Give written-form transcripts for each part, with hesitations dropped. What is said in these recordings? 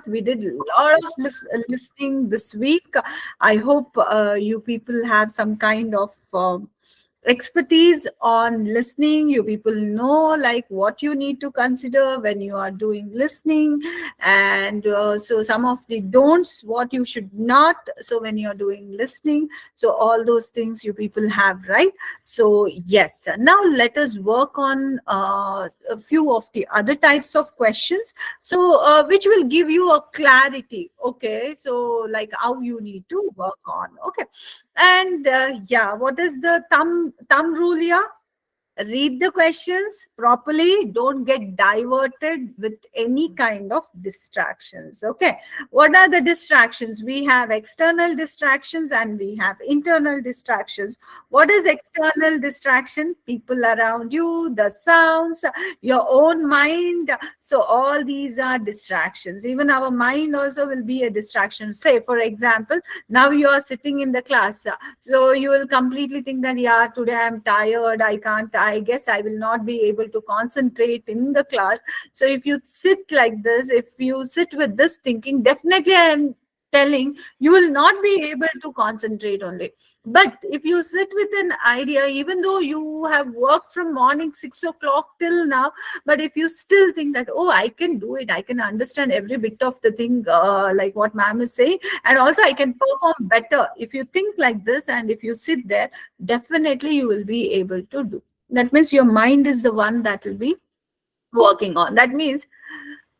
We did a lot of listening this week. I hope you people have some kind of expertise on listening. You people know like what you need to consider when you are doing listening, and so some of the don'ts, what you should not, so when you're doing listening, so all those things you people have, right? So yes, now let us work on a few of the other types of questions, so which will give you a clarity. Okay, so like how you need to work on. Okay, and yeah, what is the thumb rule here? Read the questions properly, don't get diverted with any kind of distractions. Okay, what are the distractions? We have external distractions and we have internal distractions. What is external distraction? People around you, the sounds, your own mind. So all these are distractions. Even our mind also will be a distraction. Say for example, now you are sitting in the class, so you will completely think that, yeah, today I'm tired, I guess I will not be able to concentrate in the class. So if you sit like this, if you sit with this thinking, definitely I am telling you will not be able to concentrate only. But if you sit with an idea, even though you have worked from morning 6 o'clock till now, but if you still think that, oh, I can do it, I can understand every bit of the thing, like what ma'am is saying, and also I can perform better. If you think like this and if you sit there, definitely you will be able to do. That means your mind is the one that will be working on. That means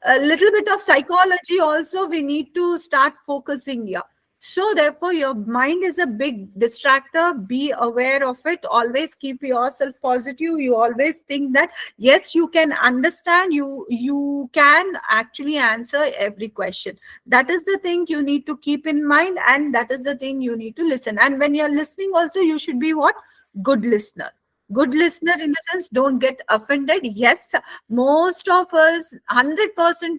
a little bit of psychology also we need to start focusing here. So therefore your mind is a big distractor. Be aware of it. Always keep yourself positive. You always think that yes, you can understand, you can actually answer every question. That is the thing you need to keep in mind, and that is the thing you need to listen. And when you're listening also, you should be what? Good listener. Good listener in the sense, don't get offended. Yes, most of us, 100%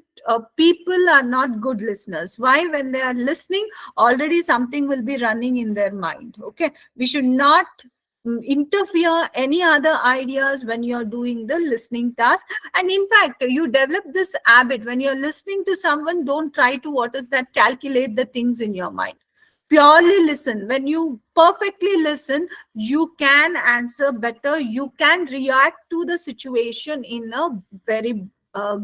people are not good listeners. Why? When they are listening, already something will be running in their mind. Okay, we should not interfere any other ideas when you're doing the listening task. And in fact, you develop this habit. When you're listening to someone, don't try to, what is that, calculate the things in your mind. Purely listen. When you perfectly listen, you can answer better, you can react to the situation in a very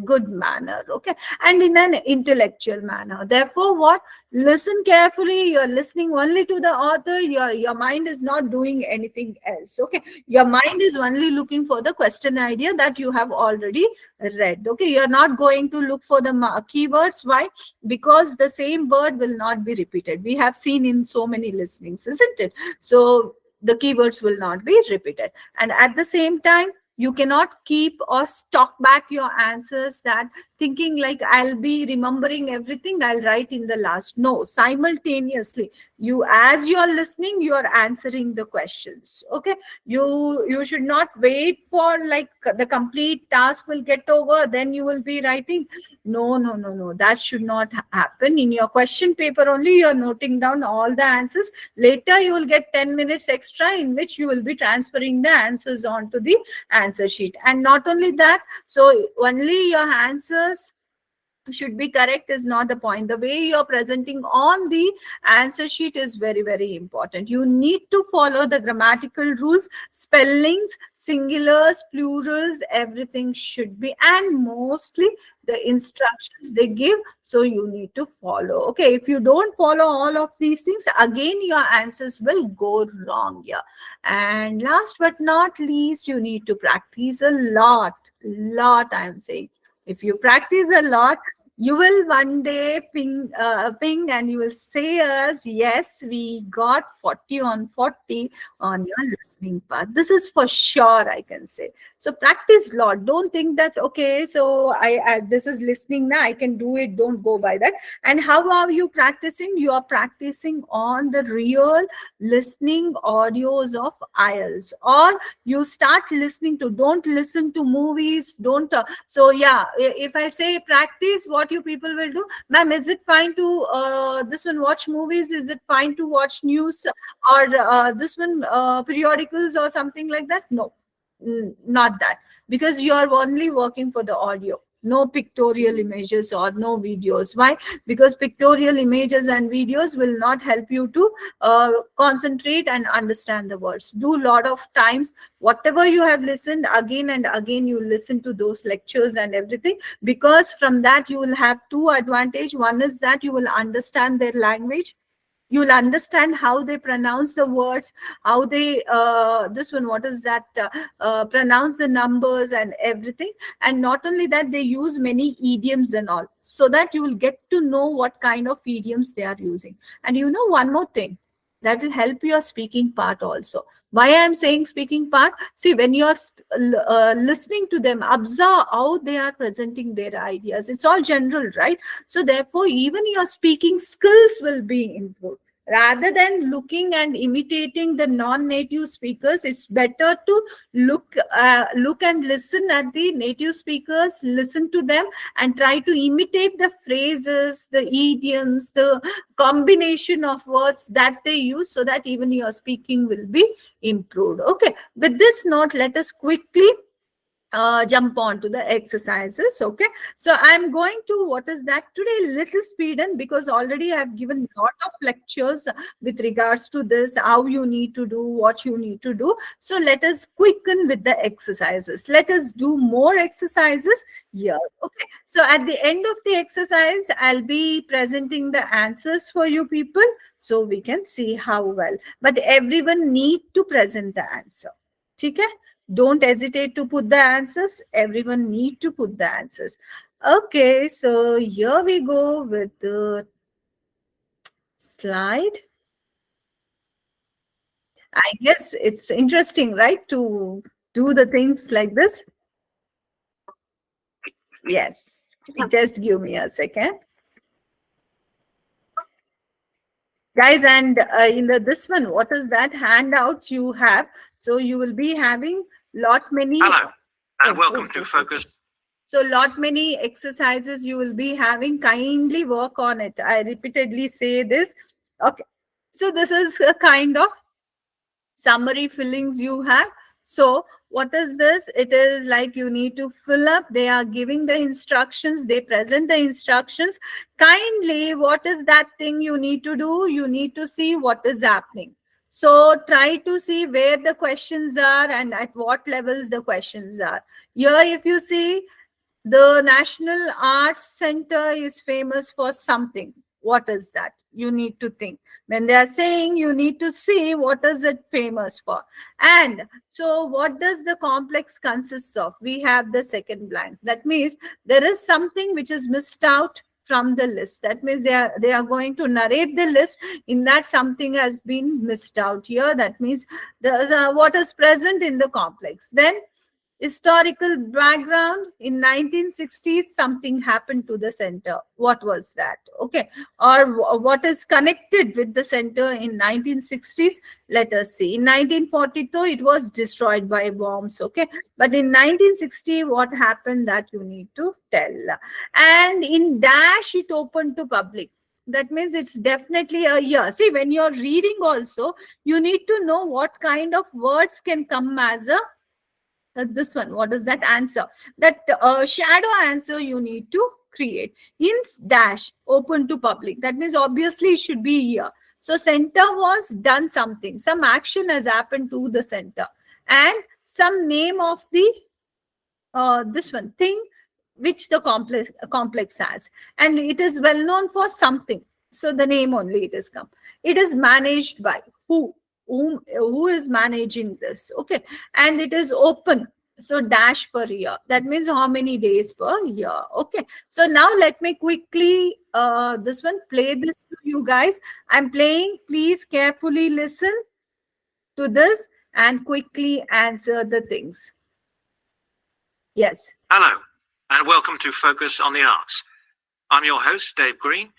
good manner, okay, and in an intellectual manner. Therefore, what? Listen carefully. You're listening only to the author. Your mind is not doing anything else. Okay, your mind is only looking for the question idea that you have already read. Okay, you're not going to look for the keywords. Why? Because the same word will not be repeated. We have seen in so many listenings, isn't it? So the keywords will not be repeated. And at the same time, you cannot keep or stock back your answers, that thinking like I'll be remembering everything, I'll write in the last. No, simultaneously, you, as you're listening, you're answering the questions. Okay, you should not wait for like the complete task will get over, then you will be writing. No, no, no, no, that should not happen. In your question paper only, you're noting down all the answers. Later you will get 10 minutes extra in which you will be transferring the answers onto the answer sheet. And not only that, so only your answers should be correct is not the point. The way you're presenting on the answer sheet is very, very important. You need to follow the grammatical rules, spellings, singulars, plurals, everything should be, and mostly the instructions they give, so you need to follow. Okay, if you don't follow all of these things, again your answers will go wrong here. And last but not least, you need to practice a lot, I'm saying. If you practice a lot, you will one day ping and you will say us, yes, we got 40 on 40 on your listening part. This is for sure, I can say. So practice a lot. Don't think that, okay, so I this is listening now, I can do it. Don't go by that. And how are you practicing? You are practicing on the real listening audios of IELTS, or you start listening to, don't listen to movies, don't so yeah, if I say practice, what you people will do, ma'am, is it fine to this one watch movies, is it fine to watch news, or this one periodicals or something like that? No, not that, because you are only working for the audio. No pictorial images or no videos. Why? Because pictorial images and videos will not help you to concentrate and understand the words. Do lot of times whatever you have listened, again and again you listen to those lectures and everything, because from that you will have two advantage. One is that you will understand their language, you will understand how they pronounce the words, how they this one, what is that, pronounce the numbers and everything. And not only that, they use many idioms and all, so that you will get to know what kind of idioms they are using. And you know one more thing, that will help your speaking part also. Why I am saying speaking part? See, when you are listening to them, observe how they are presenting their ideas. It's all general, right? So therefore, even your speaking skills will be improved. Rather than looking and imitating the non-native speakers, it's better to look and listen at the native speakers, listen to them, and try to imitate the phrases, the idioms, the combination of words that they use, so that even your speaking will be improved. Okay, with this note, let us quickly jump on to the exercises. Okay, so I'm going to, what is that, today little speed, and because already I've given a lot of lectures with regards to this, how you need to do, what you need to do. So let us quicken with the exercises. Let us do more exercises here. Okay, so at the end of the exercise, I'll be presenting the answers for you people, so we can see how well. But everyone need to present the answer. Okay, don't hesitate to put the answers. Everyone need to put the answers. Okay, so here we go with the slide. I guess it's interesting, right, to do the things like this. Yes, just give me a second, guys. And in the this one, what is that handouts you have? So you will be having lot many. Hello, and welcome to Focus. So lot many exercises you will be having. Kindly work on it. I repeatedly say this. Okay. So this is a kind of summary fillings you have. So what is this? It is like you need to fill up. They are giving the instructions. They present the instructions. Kindly, what is that thing you need to do? You need to see what is happening. So try to see where the questions are and at what levels the questions are. Here, if you see, the National Arts Center is famous for something. What is that? You need to think. When they are saying, you need to see what is it famous for. And so what does the complex consists of? We have the second blank. That means there is something which is missed out from the list. That means they are going to narrate the list. In that, something has been missed out here. That means there's what is present in the complex. Then historical background, in 1960s something happened to the center. What was that? Okay, or what is connected with the center in 1960s? Let us see. In 1942 it was destroyed by bombs. Okay, but in 1960 what happened, that you need to tell. And in dash it opened to public. That means it's definitely a year. See, when you're reading also, you need to know what kind of words can come as a this one, what is that answer? That shadow answer you need to create. In dash open to public, that means obviously it should be here. So center was done something, some action has happened to the center, and some name of the this one thing which the complex has, and it is well known for something. So the name only it is come. It is managed by who is managing this. Okay, and it is open. So dash per year, that means how many days per year. Okay, so now let me quickly this one play this to you guys. I'm playing, please carefully listen to this and quickly answer the things. Yes. Hello, and welcome to Focus on the Arts. I'm your host, Dave Green,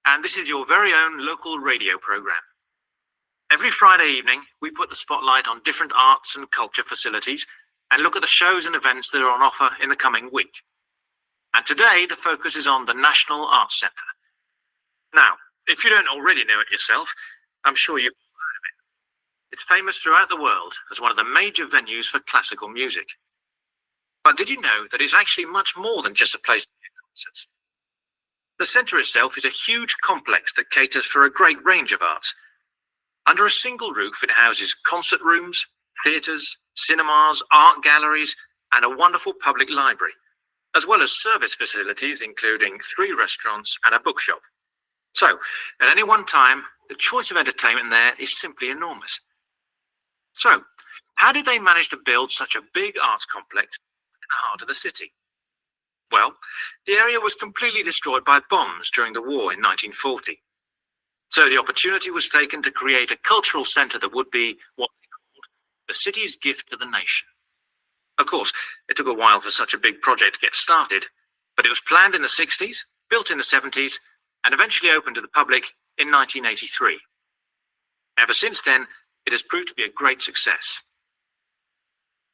and this is your very own local radio program. Every Friday evening, we put the spotlight on different arts and culture facilities and look at the shows and events that are on offer in the coming week. And today, the focus is on the National Arts Centre. Now, if you don't already know it yourself, I'm sure you've heard of it. It's famous throughout the world as one of the major venues for classical music. But did you know that it's actually much more than just a place to hear concerts? The centre itself is a huge complex that caters for a great range of arts. Under a single roof, it houses concert rooms, theatres, cinemas, art galleries, and a wonderful public library, as well as service facilities including 3 restaurants and a bookshop. So, at any one time, the choice of entertainment there is simply enormous. So, how did they manage to build such a big arts complex in the heart of the city? Well, the area was completely destroyed by bombs during the war in 1940. So the opportunity was taken to create a cultural centre that would be what they called the city's gift to the nation. Of course, it took a while for such a big project to get started, but it was planned in the 60s, built in the 70s, and eventually opened to the public in 1983. Ever since then, it has proved to be a great success.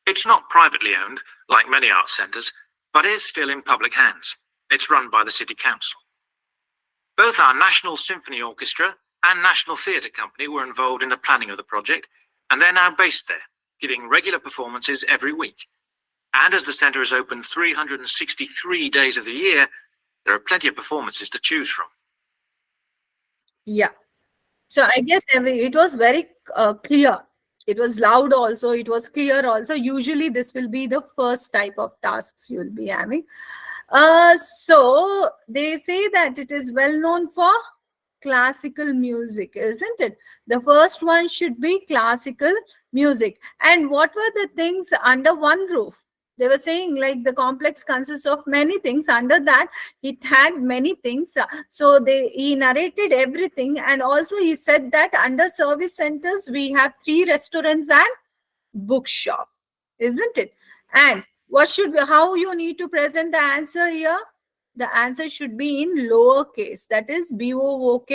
It's not privately owned, like many arts centres, but is still in public hands. It's run by the City Council. Both our National Symphony Orchestra and National Theatre Company were involved in the planning of the project, and they're now based there, giving regular performances every week. And as the centre is open 363 days of the year, there are plenty of performances to choose from. Yeah. So I guess it was very clear. It was loud also. It was clear also. Usually this will be the first type of tasks you will be having. So they say that it is well known for classical music, isn't it? The first one should be classical music. And what were the things under one roof? They were saying like the complex consists of many things. Under that, it had many things. So he narrated everything. And also he said that under service centers, we have 3 restaurants and bookshop, isn't it? And how you need to present the answer here? The answer should be in lowercase. That is BOOK,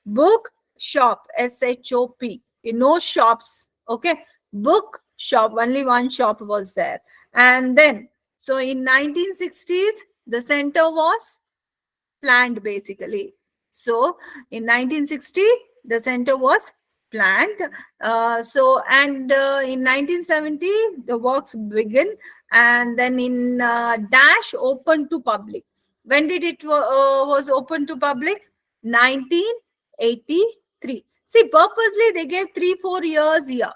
book, shop, SHOP. No shops. Okay. Book, shop. Only one shop was there. And then, so in 1960s, the center was planned basically. So in 1960, the center was planned. In 1970, the works began, and then in dash open to public. When did it was open to public? 1983. See, purposely they gave 3-4 years here.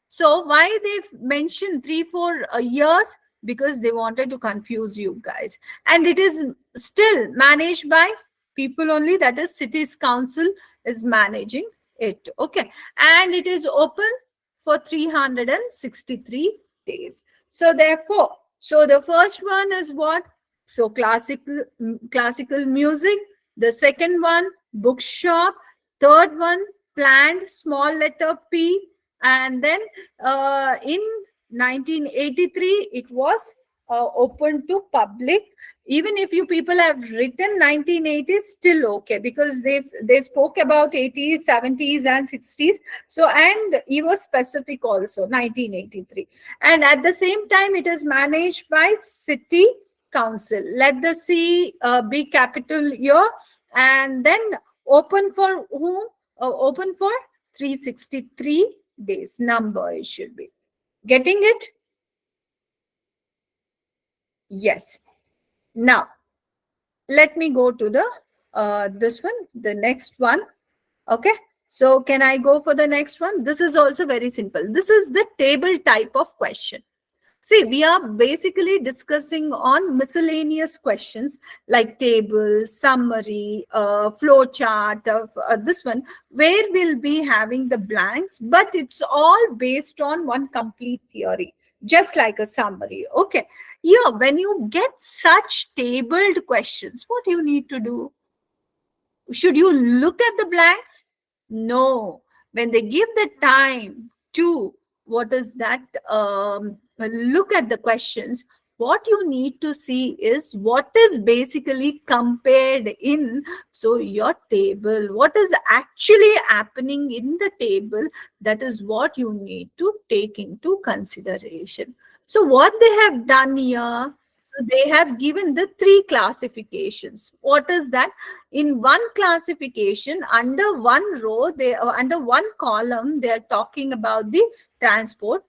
So why they mentioned 3-4 years? Because they wanted to confuse you guys. And it is still managed by people only, that is city's council is managing it. Okay. And it is open for 363 days. So therefore, so the first one is what? So classical music. The second one, bookshop. Third one, planned, small letter P. And then in 1983, it was open to public. Even if you people have written 1980s, still okay, because they spoke about 80s, 70s, and 60s. So, and he was specific also, 1983. And at the same time, it is managed by City Council. Let the C be capital here. And then open for whom? Open for 363 days. Number it should be. Getting it? Yes. Now, let me go to the this one, the next one. Okay. So can I go for the next one? This is also very simple. This is the table type of question. See, we are basically discussing on miscellaneous questions like table, summary, flow chart of this one, where we'll be having the blanks, but it's all based on one complete theory, just like a summary. Okay. Yeah, when you get such tabled questions, what you need to do? Should you look at the blanks? No. When they give the time to, what is that? Look at the questions. What you need to see is what is basically compared in, so your table, what is actually happening in the table, that is what you need to take into consideration. So what they have done here, so they have given the 3 classifications. What is that? In one classification, under one row, under one column, they are talking about the transport.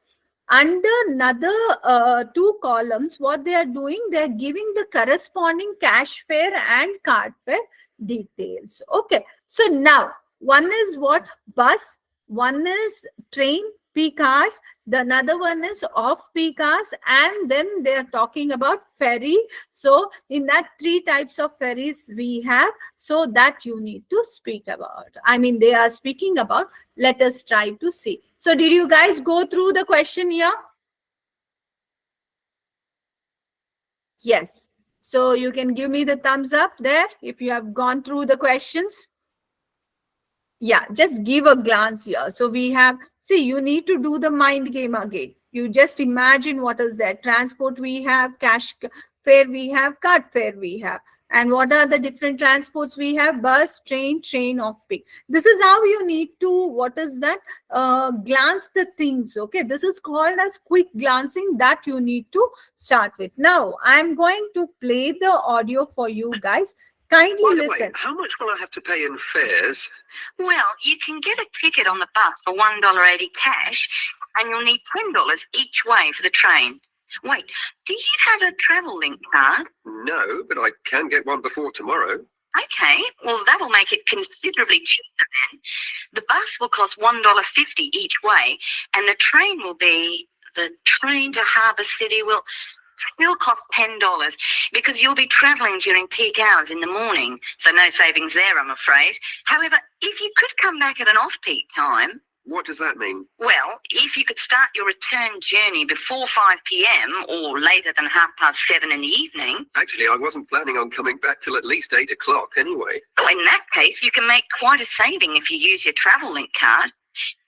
Under another two columns, what they are doing, they are giving the corresponding cash fare and card fare details. Okay, so now one is what? Bus, one is train, peak hours, the another one is off peak hours, and then they are talking about ferry. So in that three types of ferries we have, so that you need to speak about. I mean, they are speaking about. Let us try to see. So did you guys go through the question here? Yes. So you can give me the thumbs up there if you have gone through the questions. Yeah, just give a glance here. So we have, see, you need to do the mind game again. You just imagine what is that. Transport we have, cash fare we have, card fare we have. And what are the different transports we have? Bus, train off peak. This is how you need to, what is that? Glance the things. Okay, this is called as quick glancing that you need to start with. Now, I'm going to play the audio for you guys. Kindly By the listen. way, how much will I have to pay in fares? Well, you can get a ticket on the bus for $1.80 cash, and you'll need $10 each way for the train. Wait, do you have a travel link card? No, but I can get one before tomorrow. Okay, well, that'll make it considerably cheaper then. The bus will cost $1.50 each way, and the train to Harbour City will still cost $10 because you'll be travelling during peak hours in the morning, so no savings there, I'm afraid. However, if you could come back at an off-peak time... What does that mean? Well, if you could start your return journey before 5 p.m. or later than 7:30 in the evening... Actually, I wasn't planning on coming back till at least 8 o'clock anyway. Well, in that case, you can make quite a saving if you use your travel link card.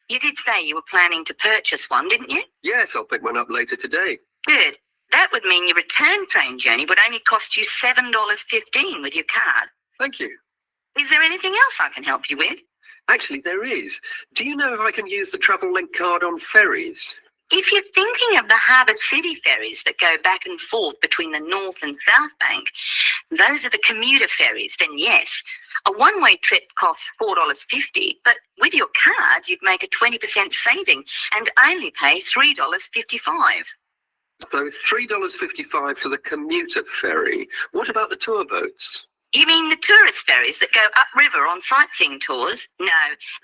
You did say you were planning to purchase one, didn't you? Yes, I'll pick one up later today. Good. That would mean your return train journey would only cost you $7.15 with your card. Thank you. Is there anything else I can help you with? Actually, there is. Do you know if I can use the travel link card on ferries? If you're thinking of the Harbour City ferries that go back and forth between the North and South Bank, those are the commuter ferries, then yes. A one-way trip costs $4.50, but with your card, you'd make a 20% saving and only pay $3.55. So $3.55 for the commuter ferry. What about the tour boats? You mean the tourist ferries that go upriver on sightseeing tours? No,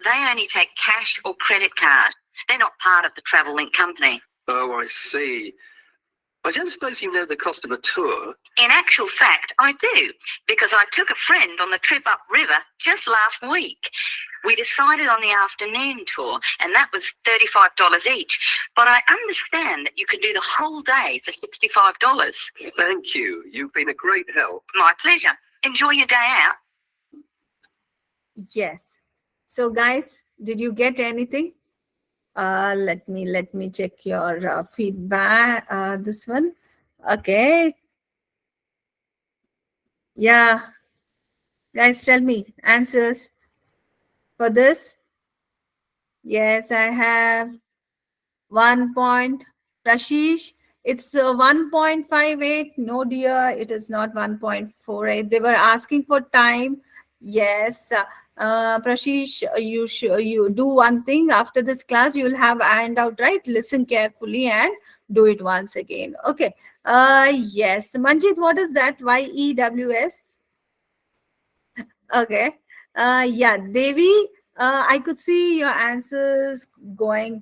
they only take cash or credit card. They're not part of the Travel Link company. Oh, I see. I don't suppose you know the cost of a tour? In actual fact, I do, because I took a friend on the trip upriver just last week. We decided on the afternoon tour, and that was $35 each. But I understand that you can do the whole day for $65. Thank you. You've been a great help. My pleasure. Enjoy your day out. Yes. So guys, did you get anything? Let me check your feedback. This one. Okay. Yeah. Guys, tell me answers for this. Yes, I have 1 point. Rashish, it's 1.58. No, dear, it is not 1.48. They were asking for time. Yes. Prashish, you do one thing after this class. You'll have a handout, right? Listen carefully and do it once again. Okay. Yes. Manjit, what is that? YEWS? Okay. Yeah, Devi, I could see your answers going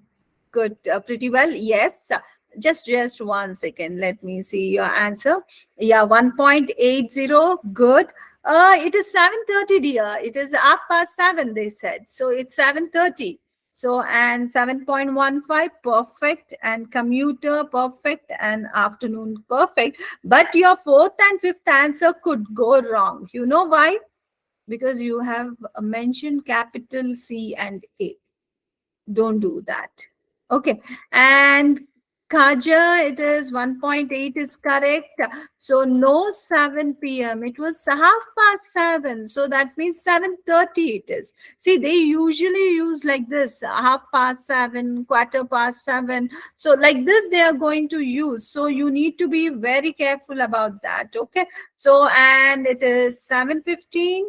good, pretty well. Yes. Just 1 second. Let me see your answer. Yeah, 1.80. Good. It is 7:30, dear. It is 7:30, they said. So it's 7:30. So, and 7.15, perfect. And commuter, perfect. And afternoon, perfect. But your fourth and fifth answer could go wrong. You know why? Because you have mentioned capital C and A. Don't do that. Okay. And Kaja, it is 1.8 is correct. So no 7 p.m. It was 7:30. So that means 7:30 it is. See, they usually use like this, 7:30, 7:15. So like this they are going to use. So you need to be very careful about that. Okay. So, and it is 7:15,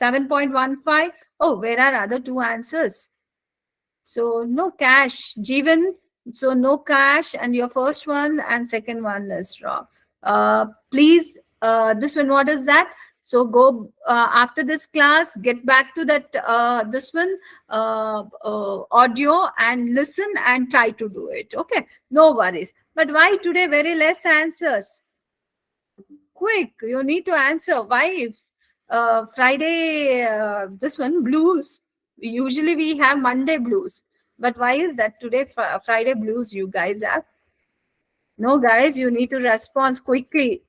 7.15. Oh, where are other two answers? So no cash. Jeevan, So no cash, and your first one and second one is wrong. Please, this one, what is that? So go after this class, get back to that this one audio and listen and try to do it. Okay, no worries. But why today very less answers? Quick, you need to answer. Why Friday this one blues? Usually we have Monday blues, but why is that today Friday blues you guys have? No, guys, you need to respond quickly.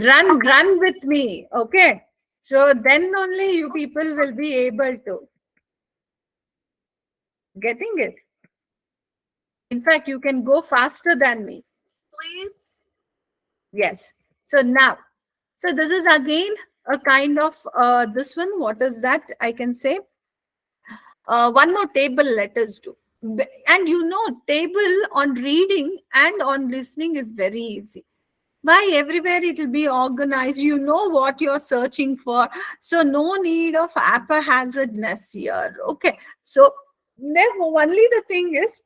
Run with me. Okay. So then only you people will be able to. Getting it? In fact, you can go faster than me. Please. Yes. So now, so this is again a kind of this one. What is that? I can say one more table. Let us do. And you know, table on reading and on listening is very easy. Why everywhere it will be organized, you know what you're searching for, so no need of haphazardness here. Okay, so therefore only the thing is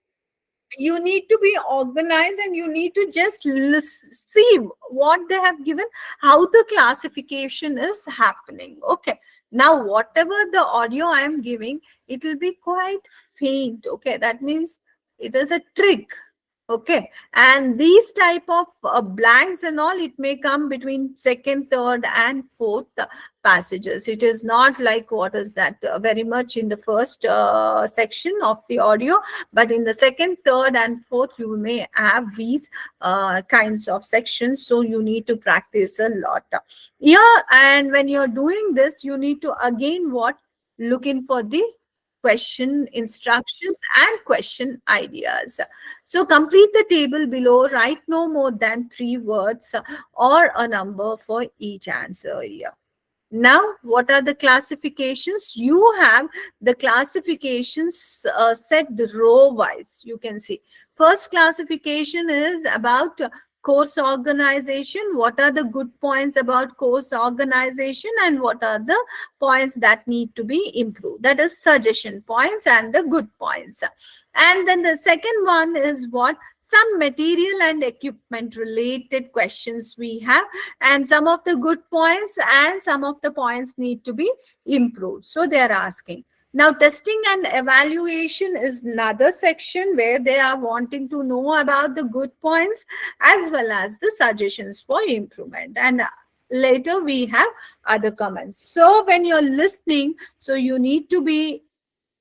you need to be organized and you need to just see what they have given, how the classification is happening. Okay, now whatever the audio I am giving, it will be quite faint. Okay, that means it is a trick. Okay, and these type of blanks and all, it may come between second, third, and fourth passages. It is not like what is that very much in the first section of the audio, but in the second, third, and fourth, you may have these kinds of sections. So you need to practice a lot. Yeah, and when you're doing this, you need to again what looking for the question instructions and question ideas. So complete the table below, write no more than 3 words or a number for each answer here. Now, what are the classifications? You have the classifications set row wise. You can see. First classification is about course organization. What are the good points about course organization and what are the points that need to be improved? That is suggestion points and the good points. And then the second one is what? Some material and equipment related questions we have, and some of the good points and some of the points need to be improved. So they are asking. Now, testing and evaluation is another section where they are wanting to know about the good points as well as the suggestions for improvement. And later we have other comments. So when you're listening, so you need to be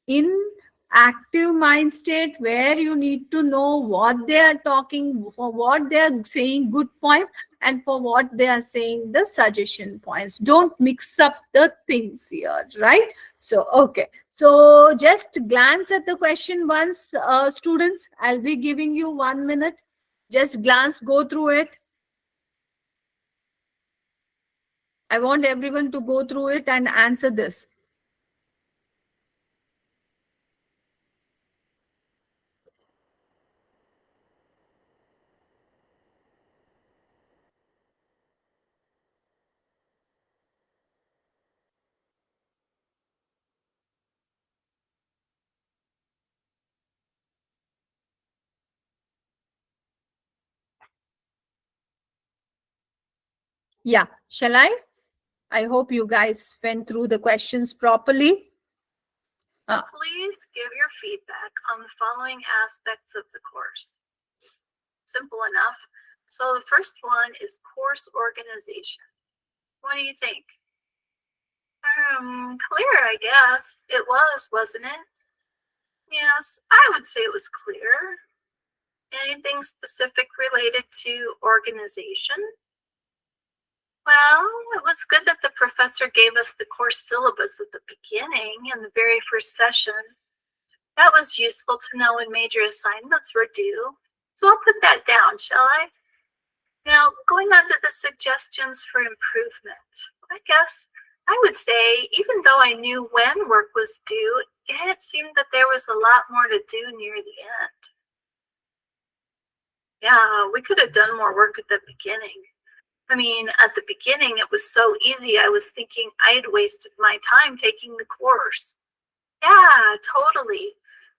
in active mind state where you need to know what they are talking, for what they are saying good points and for what they are saying the suggestion points. Don't mix up the things here, right? So okay, so just glance at the question once, students. I'll be giving you 1 minute. Just glance, go through it. I want everyone to go through it and answer this. Yeah, shall I hope you guys went through the questions properly. Please give your feedback on the following aspects of the course. Simple enough. So the first one is course organization. What do you think? Clear, I guess. It was, wasn't it? Yes, I would say it was clear. Anything specific related to organization? Well, it was good that the professor gave us the course syllabus at the beginning in the very first session. That was useful to know when major assignments were due. So I'll put that down, shall I? Now, going on to the suggestions for improvement. I guess I would say, even though I knew when work was due, it seemed that there was a lot more to do near the end. Yeah, we could have done more work at the beginning. I mean, at the beginning, it was so easy. I was thinking I'd wasted my time taking the course. Yeah, totally.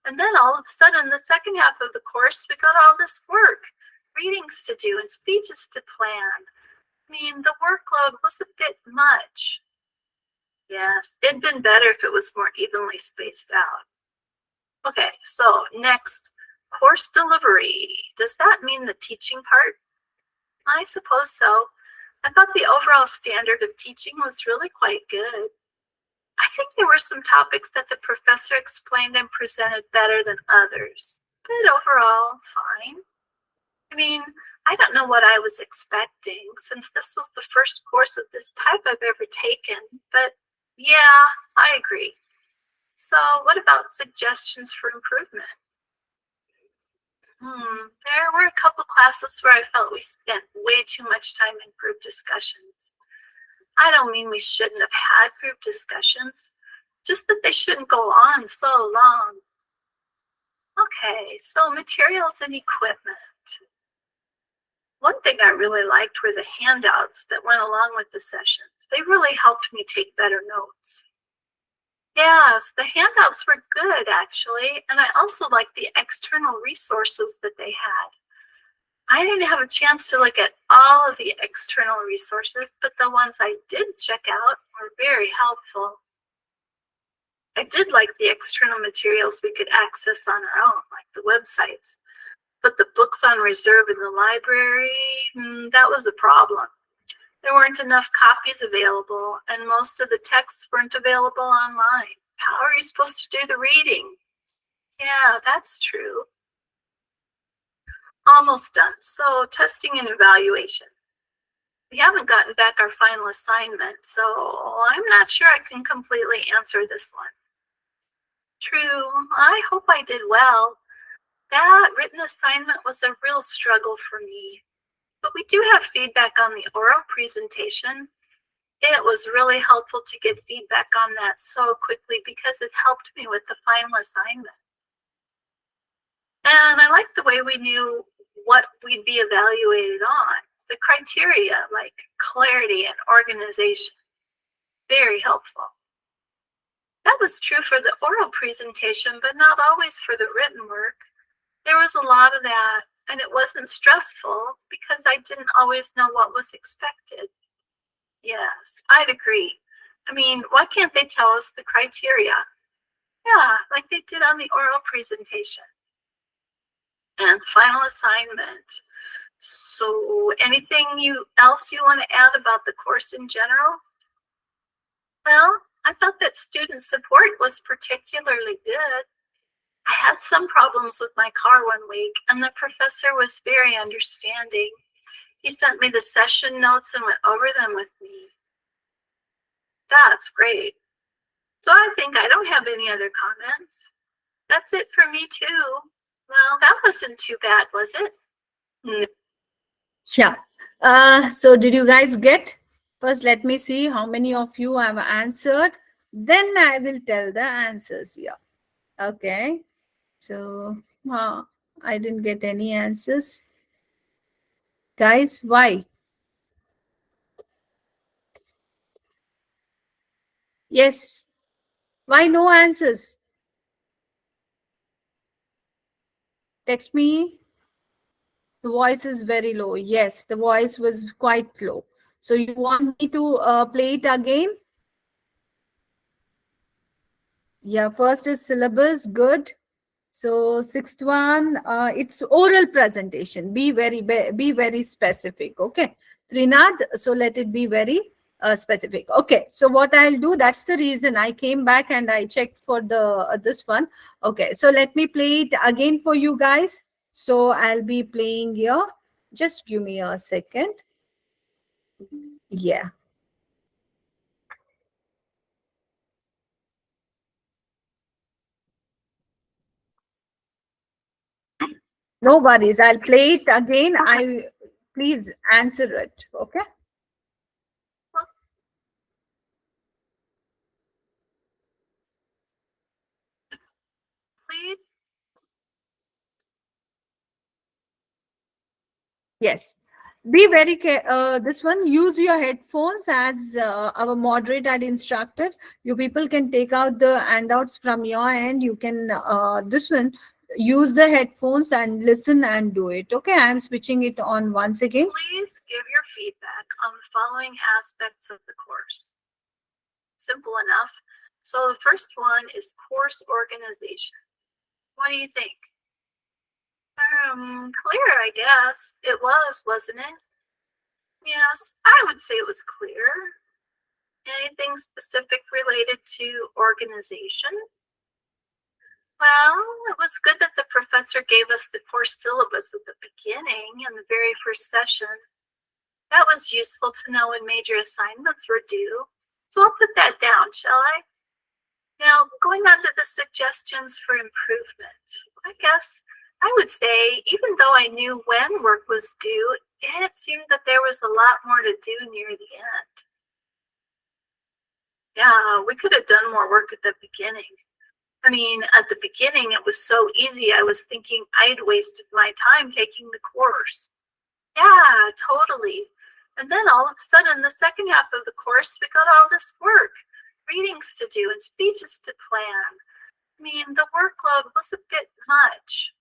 And then all of a sudden, the second half of the course, we got all this work, readings to do and speeches to plan. I mean, the workload was a bit much. Yes, it'd been better if it was more evenly spaced out. Okay, so next, course delivery. Does that mean the teaching part? I suppose so. I thought the overall standard of teaching was really quite good. I think there were some topics that the professor explained and presented better than others, but overall, fine. I mean, I don't know what I was expecting since this was the first course of this type I've ever taken, but yeah, I agree. So what about suggestions for improvement? There were a couple classes where I felt we spent way too much time in group discussions. I don't mean we shouldn't have had group discussions, just that they shouldn't go on so long. Okay, so materials and equipment. One thing I really liked were the handouts that went along with the sessions. They really helped me take better notes. Yes, the handouts were good actually, and I also liked the external resources that they had. I didn't have a chance to look at all of the external resources, but the ones I did check out were very helpful. I did like the external materials we could access on our own, like the websites. But the books on reserve in the library, that was a problem. There weren't enough copies available, and most of the texts weren't available online. How are you supposed to do the reading? Yeah, that's true. Almost done. So testing and evaluation. We haven't gotten back our final assignment, so I'm not sure I can completely answer this one. True, I hope I did well. That written assignment was a real struggle for me. But we do have feedback on the oral presentation. It was really helpful to get feedback on that so quickly because it helped me with the final assignment. And I liked the way we knew what we'd be evaluated on. The criteria like clarity and organization. Very helpful. That was true for the oral presentation, but not always for the written work. There was a lot of that, and it wasn't stressful because I didn't always know what was expected. Yes, I'd agree. I mean, why can't they tell us the criteria? Yeah, like they did on the oral presentation. And final assignment. So anything else you want to add about the course in general? Well, I thought that student support was particularly good. I had some problems with my car one week, and the professor was very understanding. He sent me the session notes and went over them with me. That's great. So I think I don't have any other comments. That's it for me too. Well, that wasn't too bad, was it? Yeah. So did you guys get? First, let me see how many of you have answered. Then I will tell the answers here. Okay. So I didn't get any answers. Guys, why? Yes. Why no answers? Text me. The voice is very low. Yes, the voice was quite low. So you want me to play it again? Yeah, first is syllabus. Good. So sixth one, it's oral presentation. Be very specific. Okay, Trinad. So let it be very specific. Okay. So what I'll do, that's the reason I came back and I checked for the this one. Okay. So let me play it again for you guys. So I'll be playing here. Just give me a second. Yeah. No worries. I'll play it again. I please answer it. Okay. Please. Yes. Be very this one, use your headphones as our moderator and instructor. You people can take out the handouts from your end. You can this one, use the headphones and listen and do it. Okay, I am switching it on once again. Please give your feedback on the following aspects of the course. Simple enough. So the first one is course organization. What do you think? Clear, I guess. It was, wasn't it? Yes, I would say it was clear. Anything specific related to organization? Well, it was good that the professor gave us the course syllabus at the beginning in the very first session. That was useful to know when major assignments were due. So I'll put that down, shall I? Now, going on to the suggestions for improvement. I guess I would say, even though I knew when work was due, it seemed that there was a lot more to do near the end. Yeah, we could have done more work at the beginning. I mean, at the beginning, it was so easy. I was thinking I'd wasted my time taking the course. Yeah, totally. And then all of a sudden, the second half of the course, we got all this work, readings to do and speeches to plan. I mean, the workload was a bit much.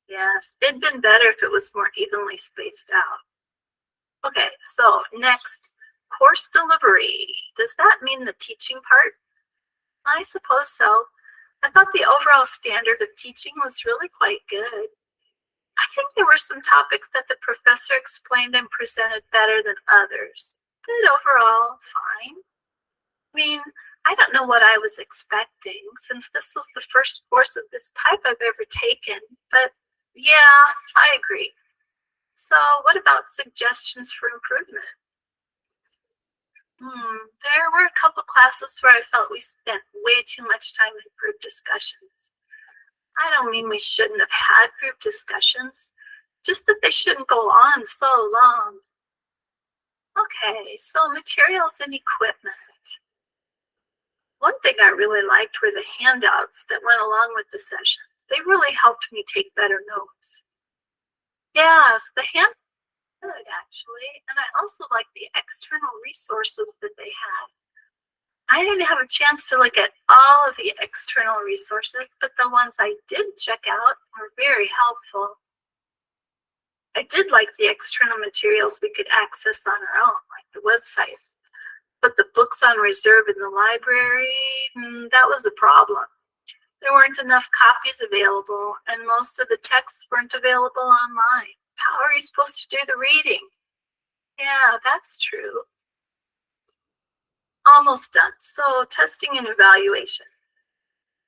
Yes, it'd been better if it was more evenly spaced out. Okay, so next, course delivery. Does that mean the teaching part? I suppose so. I thought the overall standard of teaching was really quite good. I think there were some topics that the professor explained and presented better than others, but overall, fine. I mean, I don't know what I was expecting since this was the first course of this type I've ever taken, but yeah, I agree. So what about suggestions for improvement? There were a couple classes where I felt we spent way too much time in group discussions. I don't mean we shouldn't have had group discussions, just that they shouldn't go on so long. Okay, so materials and equipment. One thing I really liked were the handouts that went along with the sessions. They really helped me take better notes. Yes, the handouts were good, actually, and I also liked the external resources that they had. I didn't have a chance to look at all of the external resources, but the ones I did check out were very helpful. I did like the external materials we could access on our own, like the websites. But the books on reserve in the library, that was a problem. There weren't enough copies available, and most of the texts weren't available online. How are you supposed to do the reading? Yeah, that's true. Almost done. So testing and evaluation.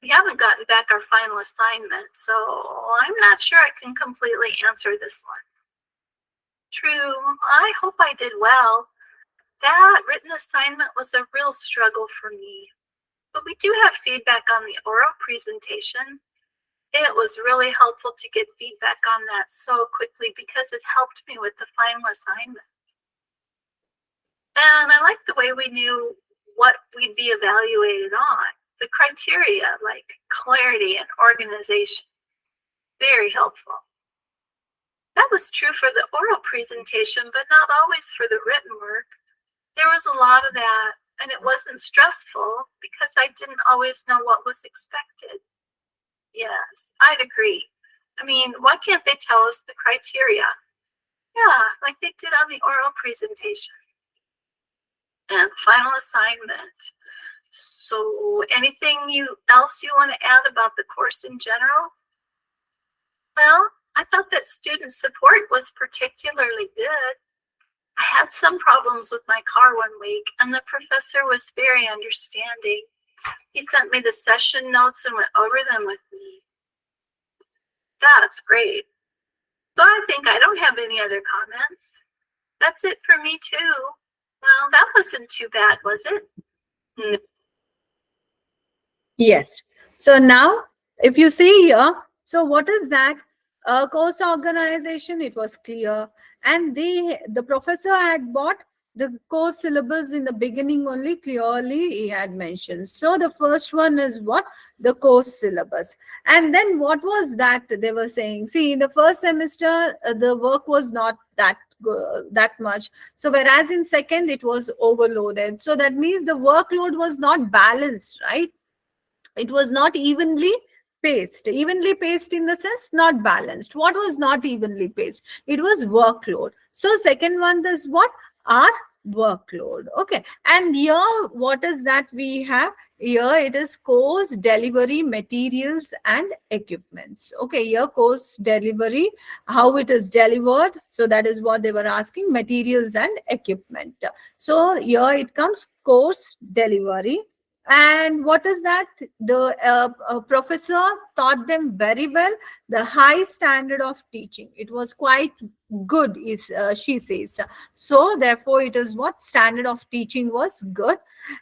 We haven't gotten back our final assignment, so I'm not sure I can completely answer this one. True, I hope I did well. That written assignment was a real struggle for me. But we do have feedback on the oral presentation. It was really helpful to get feedback on that so quickly because it helped me with the final assignment. And I liked the way we knew what we'd be evaluated on. The criteria like clarity and organization. Very helpful. That was true for the oral presentation, but not always for the written work. There was a lot of that, and it wasn't stressful because I didn't always know what was expected. Yes, I'd agree. I mean, why can't they tell us the criteria? Yeah, like they did on the oral presentation. And final assignment. So anything else you want to add about the course in general? Well, I thought that student support was particularly good. I had some problems with my car one week, and the professor was very understanding. He sent me the session notes and went over them with me. That's great. So I think I don't have any other comments. That's it for me too. Well, that wasn't too bad, was it? No. Yes. So now, if you see here, so what is that? Course organization, it was clear. And the professor had bought the course syllabus in the beginning only, clearly he had mentioned. So the first one is what? The course syllabus. And then what was that they were saying? See, in the first semester, the work was not that that much. So whereas in second, it was overloaded. So that means the workload was not balanced, right? It was not evenly paced in the sense not balanced. What was not evenly paced? It was workload. So second one is what? Our workload. Okay, and here what is that we have here? It is course delivery, materials and equipments. Okay, here course delivery, how it is delivered. So that is what they were asking, materials and equipment. So here it comes course delivery. And what is that? The professor taught them very well. The high standard of teaching, it was quite good, is she says. So therefore it is what? Standard of teaching was good.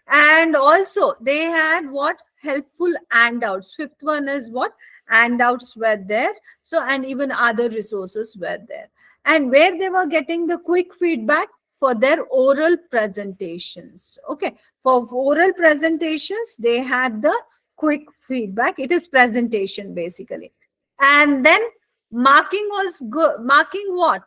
And also they had what? Helpful handouts. Fifth one is what? Handouts were there. So, and even other resources were there. And where they were getting the quick feedback? For their oral presentations. Okay, for oral presentations, they had the quick feedback. It is presentation basically. And then marking was good. Marking what?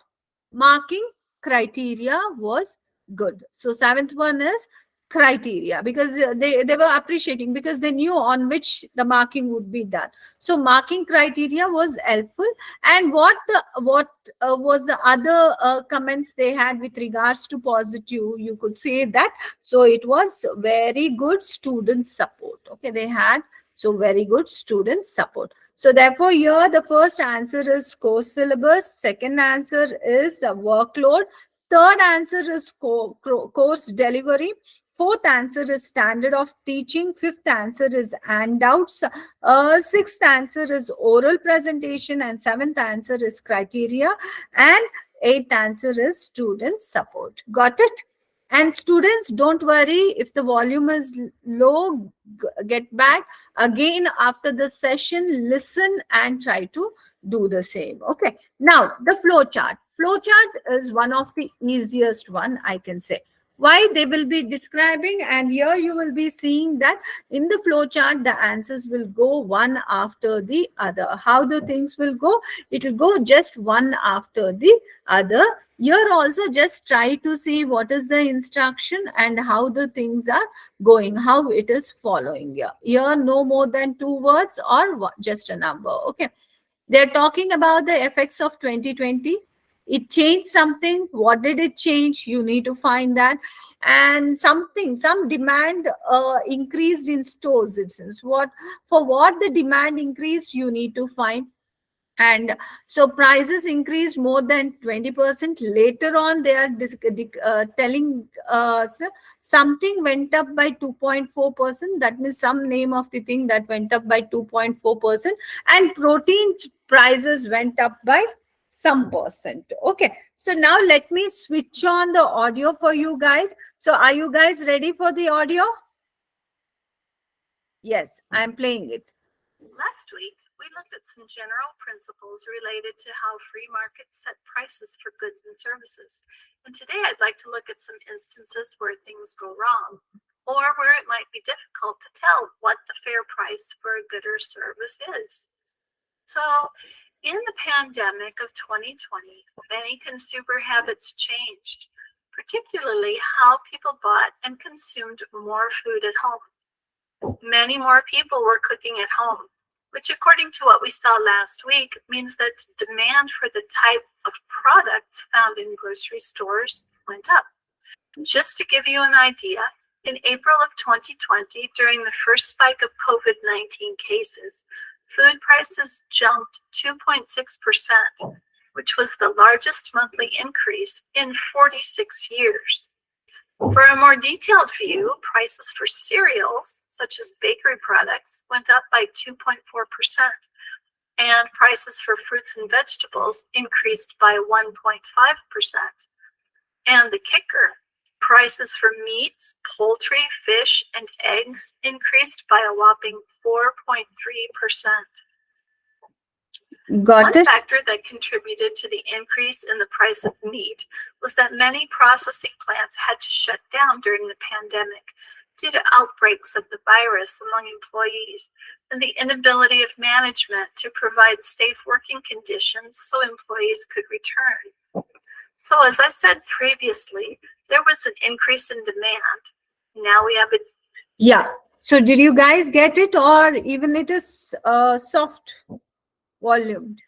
Marking criteria was good. So seventh one is criteria, because they were appreciating, because they knew on which the marking would be done. So marking criteria was helpful. And what was the other comments they had with regards to positive, you could say that? So it was very good student support. Okay, they had so very good student support. So therefore here the first answer is course syllabus, second answer is workload, third answer is course delivery, fourth answer is standard of teaching, fifth answer is handouts, sixth answer is oral presentation, and seventh answer is criteria, and eighth answer is student support. Got it? And students, don't worry if the volume is low, get back again after the session, listen and try to do the same. Okay, now the flow chart. Flow chart is one of the easiest one, I can say. Why? They will be describing, and here you will be seeing that in the flow chart the answers will go one after the other. How the things will go? It will go just one after the other. Here also just try to see what is the instruction and how the things are going, how it is following here. Here no more than 2 words or just a number. Okay, they're talking about the effects of 2020. It changed something. What did it change? You need to find that. And some demand increased in stores. It's what, for what the demand increased, you need to find. And so prices increased more than 20%. Later on they are telling us something went up by 2.4%. That means some name of the thing that went up by 2.4%. And protein prices went up by some percent. Okay, so now let me switch on the audio for you guys. So are you guys ready for the audio? Yes, I'm playing it. Last week, we looked at some general principles related to how free markets set prices for goods and services. And today I'd like to look at some instances where things go wrong, or where it might be difficult to tell what the fair price for a good or service is. So, in the pandemic of 2020, many consumer habits changed, particularly how people bought and consumed more food at home. Many more people were cooking at home, which, according to what we saw last week, means that demand for the type of products found in grocery stores went up. Just to give you an idea, in April of 2020, during the first spike of COVID-19 cases, food prices jumped 2.6%, which was the largest monthly increase in 46 years. For a more detailed view, prices for cereals, such as bakery products, went up by 2.4%, and prices for fruits and vegetables increased by 1.5%. And the kicker, prices for meats, poultry, fish, and eggs increased by a whopping 4.3%. Got One it? factor that contributed to the increase in the price of meat was that many processing plants had to shut down during the pandemic due to outbreaks of the virus among employees and the inability of management to provide safe working conditions so employees could return. So as I said previously, there was an increase in demand. Now we have a Yeah. So did you guys get it, or even it is soft volumed?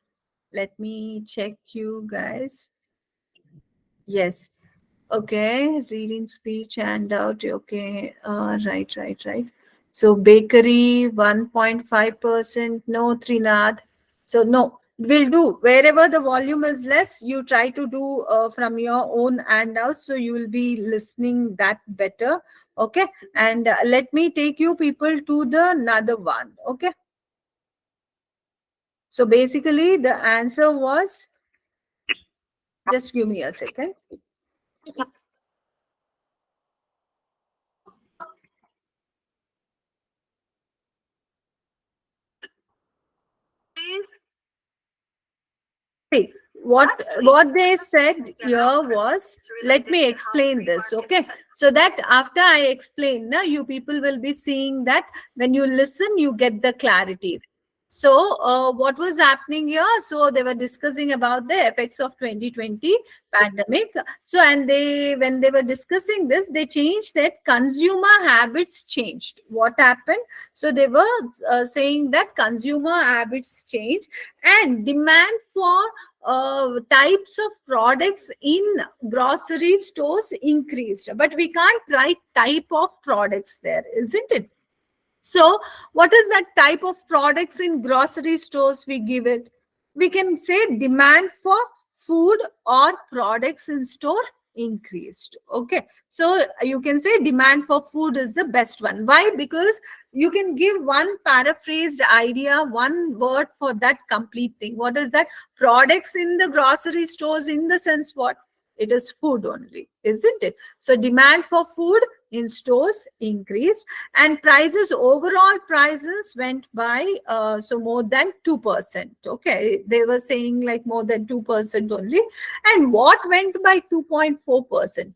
Let me check you guys. Yes. Okay. Reading speech handout. Okay. Right. So bakery 1.5%. No, Trinath. So no, we'll do wherever the volume is less. You try to do from your own handout, so you will be listening that better. Okay. And let me take you people to the another one. Okay. So basically, the answer was, just give me a second. please. See, what they said here was, let me explain this. Okay. So that after I explain, now you people will be seeing that when you listen, you get the clarity. So what was happening here? So they were discussing about the effects of 2020 pandemic. So and when they were discussing this, they changed that consumer habits changed. What happened? So they were saying that consumer habits changed and demand for types of products in grocery stores increased. But we can't write type of products there, isn't it? So, what is that type of products in grocery stores we give it? We can say demand for food or products in store increased. Okay. So, you can say demand for food is the best one. Why? Because you can give one paraphrased idea, one word for that complete thing. What is that? Products in the grocery stores, in the sense what? It is food only, isn't it? So, demand for food in stores increased, and prices, overall prices went by so more than 2%. Okay, they were saying like more than 2% only. And what went by 2.4%?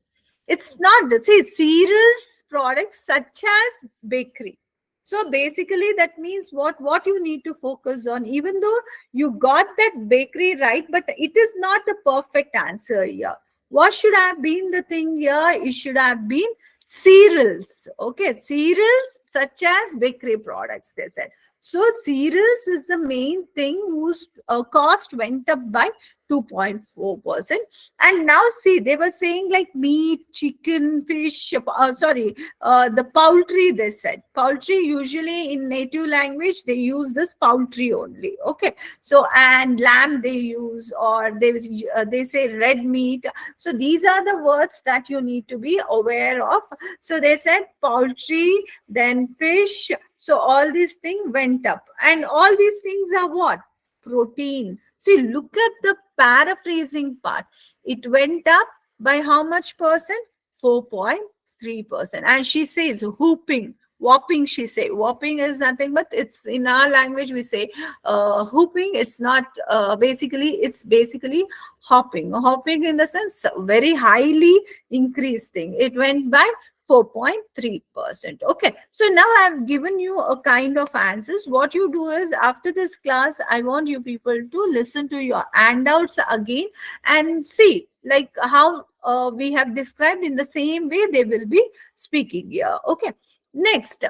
It's not, see, cereals products such as bakery. So basically that means what you need to focus on, even though you got that bakery right, but it is not the perfect answer here. What should have been the thing here? It should have been cereals. Okay, cereals such as bakery products, they said. So cereals is the main thing whose cost went up by 2.4%. And now see, they were saying like meat, chicken, fish, the poultry, they said. Poultry, usually in native language, they use this poultry only. Okay. So, and lamb they use, or they say red meat. So these are the words that you need to be aware of. So they said poultry, then fish. So all these things went up. And all these things are what? Protein. See, look at the paraphrasing part. It went up by how much percent? 4.3%. And she says whooping. Whopping, she say. Whopping is nothing but, it's in our language we say whooping. It's not it's basically hopping. Hopping in the sense very highly increasing. It went by 4.3%. Okay, so now I've given you a kind of answers. What you do is, after this class, I want you people to listen to your handouts again and see like how we have described, in the same way they will be speaking here. Okay, next,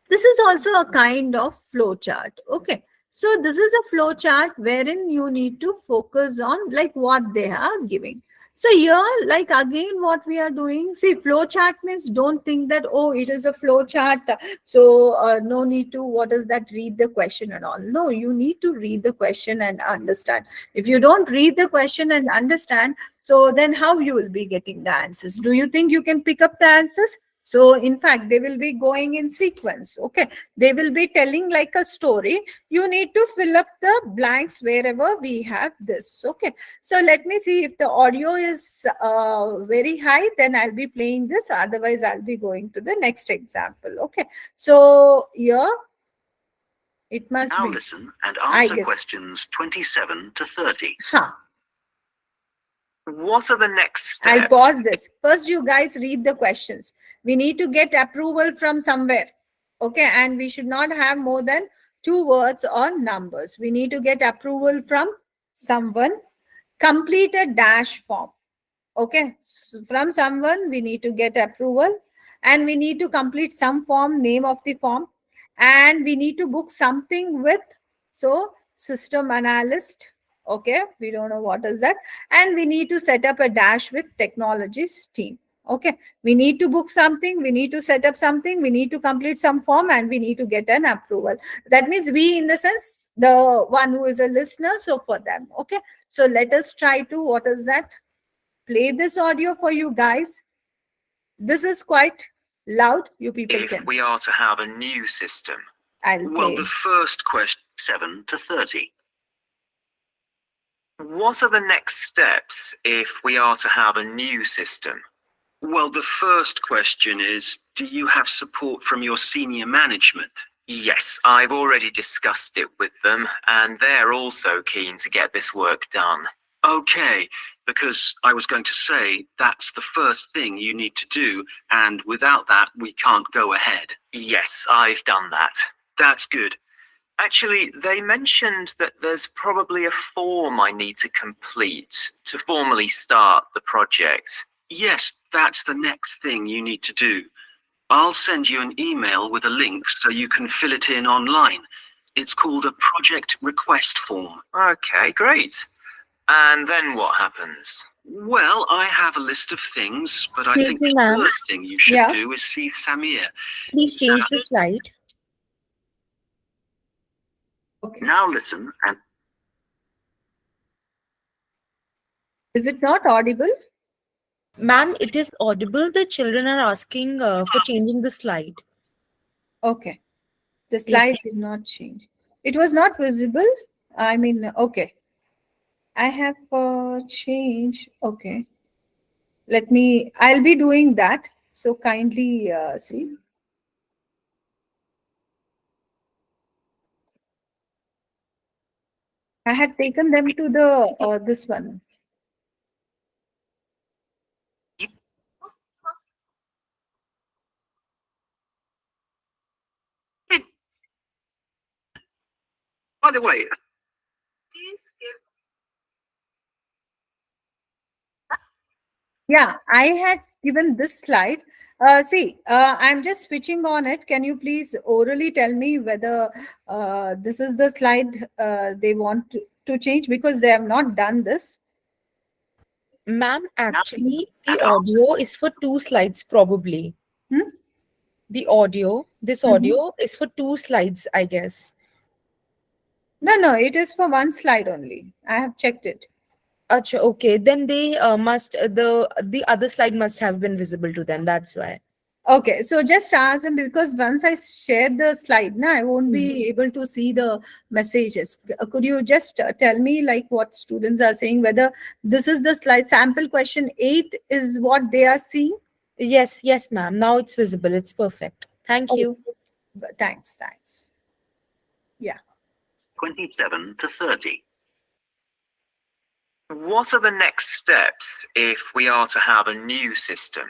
this is also a kind of flow chart. Okay, so this is a flow chart wherein you need to focus on like what they are giving. So here, like again, what we are doing, see, flow chart means, don't think that, oh, it is a flow chart, so no need to, what is that, read the question and all. No, you need to read the question and understand. If you don't read the question and understand, so then how you will be getting the answers? Do you think you can pick up the answers? So in fact, they will be going in sequence. Okay, they will be telling like a story. You need to fill up the blanks wherever we have this. Okay, so let me see if the audio is very high, then I'll be playing this. Otherwise, I'll be going to the next example. Okay, so here it must Now be. listen and answer questions 27 to 30. Huh. What are the next steps? I'll pause this. First, you guys read the questions. We need to get approval from somewhere. Okay, and we should not have more than 2 words or numbers. We need to get approval from someone. complete a dash form. Okay, so from someone we need to get approval, and we need to complete some form, name of the form, and we need to book something with, so system analyst. Okay, we don't know what is that, and we need to set up a dash with technologies team. Okay, we need to book something, we need to set up something, we need to complete some form, and we need to get an approval. That means we, in the sense, the one who is a listener, so for them. Okay, so let us try to, what is that, play this audio for you guys. This is quite loud. You people If can. we are to have a new system, I'll well, play. the first question, 7 to 30. What are the next steps if we are to have a new system? Well, the first question is, do you have support from your senior management? Yes, I've already discussed it with them, and they're also keen to get this work done. Okay, because I was going to say that's the first thing you need to do, and without that, we can't go ahead. Yes, I've done that. That's good. Actually, they mentioned that there's probably a form I need to complete to formally start the project. Yes, that's the next thing you need to do. I'll send you an email with a link so you can fill it in online. It's called a project request form. Okay, great. And then what happens? Well, I have a list of things, but I Excuse think me, the ma'am. third thing you should Yeah. do is see Samir. Please change the slide. Okay. Now listen and Is it not audible? Ma'am, it is audible. The children are asking for changing the slide. Okay. The slide did not change. It was not visible. I mean, okay. I have changed. Okay. I'll be doing that. So kindly see. I had taken them to the this one. by the way, Please give Yeah, I had given this slide. See, I'm just switching on it. Can you please orally tell me whether this is the slide they want to change, because they have not done this? Ma'am, actually, the audio is for 2 slides, probably. Hmm? This audio is for 2 slides, I guess. No, it is for one slide only. I have checked it. Acha, okay, then they must the other slide must have been visible to them. That's why. Okay, so just ask them, because once I share the slide, now I won't be able to see the messages. Could you just tell me like what students are saying, whether this is the slide sample question 8 is what they are seeing? Yes, yes, ma'am. Now it's visible. It's perfect. Thank you. Thanks. Yeah. 27 to 30. What are the next steps if we are to have a new system?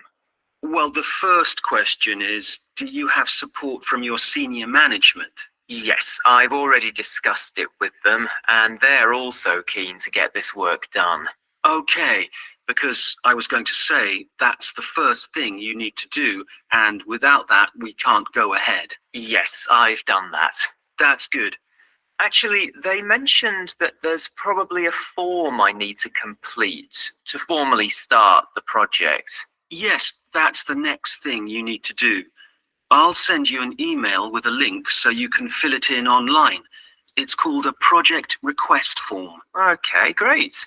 Well, the first question is, do you have support from your senior management? Yes, I've already discussed it with them, and they're also keen to get this work done. Okay, because I was going to say that's the first thing you need to do, and without that, we can't go ahead. Yes, I've done that. That's good. Actually, they mentioned that there's probably a form I need to complete to formally start the project. Yes, that's the next thing you need to do. I'll send you an email with a link so you can fill it in online. It's called a project request form. Okay, great.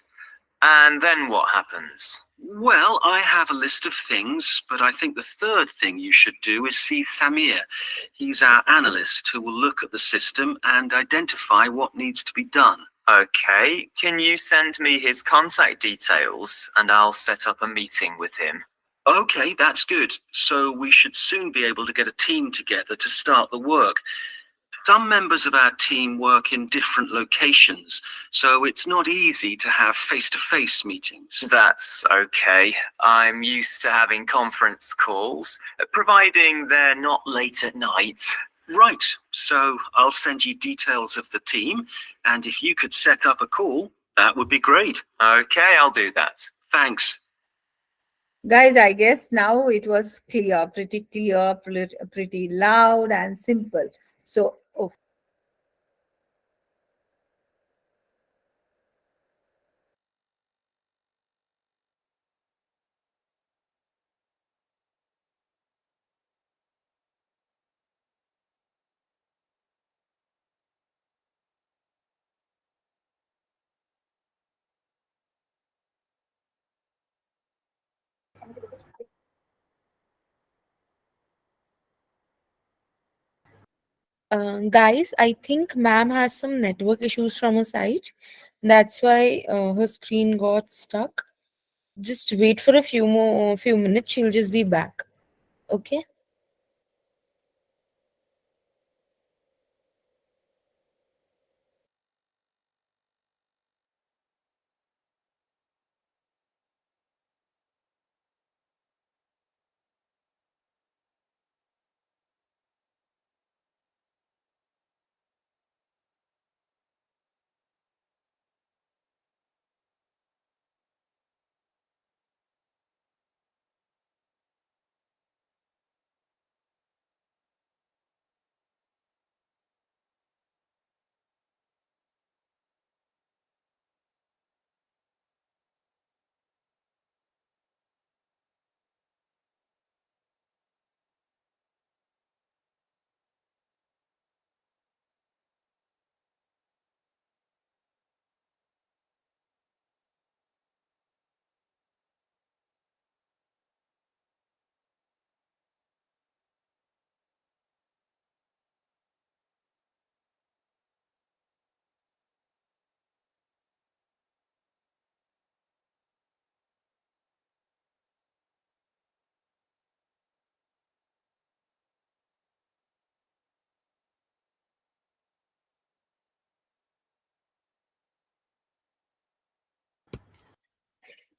And then what happens? Well, I have a list of things, but I think the third thing you should do is see Samir. He's our analyst who will look at the system and identify what needs to be done. Okay, can you send me his contact details and I'll set up a meeting with him? Okay, that's good. So we should soon be able to get a team together to start the work. Some members of our team work in different locations, so it's not easy to have face-to-face meetings. That's okay. I'm used to having conference calls, providing they're not late at night. Right, so I'll send you details of the team, and if you could set up a call, That would be great. Okay, I'll do that. Thanks. Guys, I guess now it was pretty clear, pretty loud and simple. So, oh, Guys, I think ma'am has some network issues from her side. That's why her screen got stuck. Just wait for a few minutes. She'll just be back. Okay.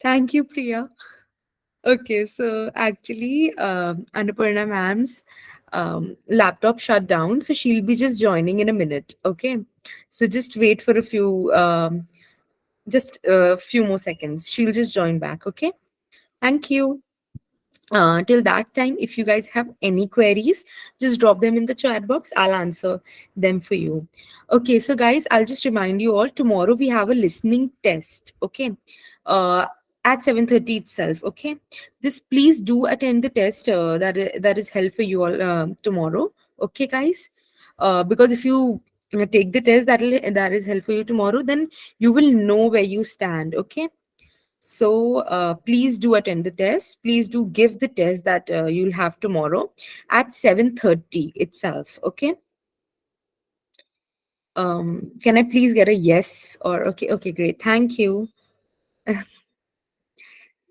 Thank you, Priya. Okay, so actually, Annapurna ma'am's laptop shut down, so she'll be just joining in a minute. Okay, so just wait for just a few more seconds. She'll just join back. Okay, thank you. Till that time, if you guys have any queries, just drop them in the chat box. I'll answer them for you. Okay, so guys, I'll just remind you all, tomorrow we have a listening test. Okay, uh, at 7:30 itself. Okay, just please do attend the test that is held for you all tomorrow. Okay, guys, because if you take the test that is held for you tomorrow, then you will know where you stand. Okay, so please do attend the test. Please do give the test that you'll have tomorrow at 7:30 itself. Okay. Can I please get a yes or okay? Okay, great. Thank you.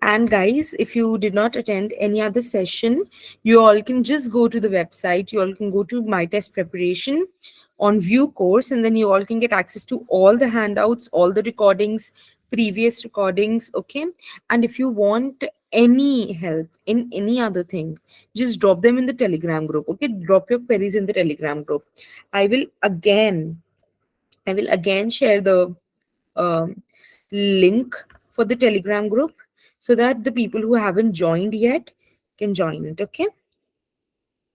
And guys, if you did not attend any other session, you all can just go to the website. You all can go to My Test Preparation on View Course, and then you all can get access to all the handouts, all the recordings, previous recordings. Okay. And if you want any help in any other thing, just drop them in the Telegram group. Okay. Drop your queries in the Telegram group. I will again, I will again share the um, link for the Telegram group so that the people who haven't joined yet can join it. Okay,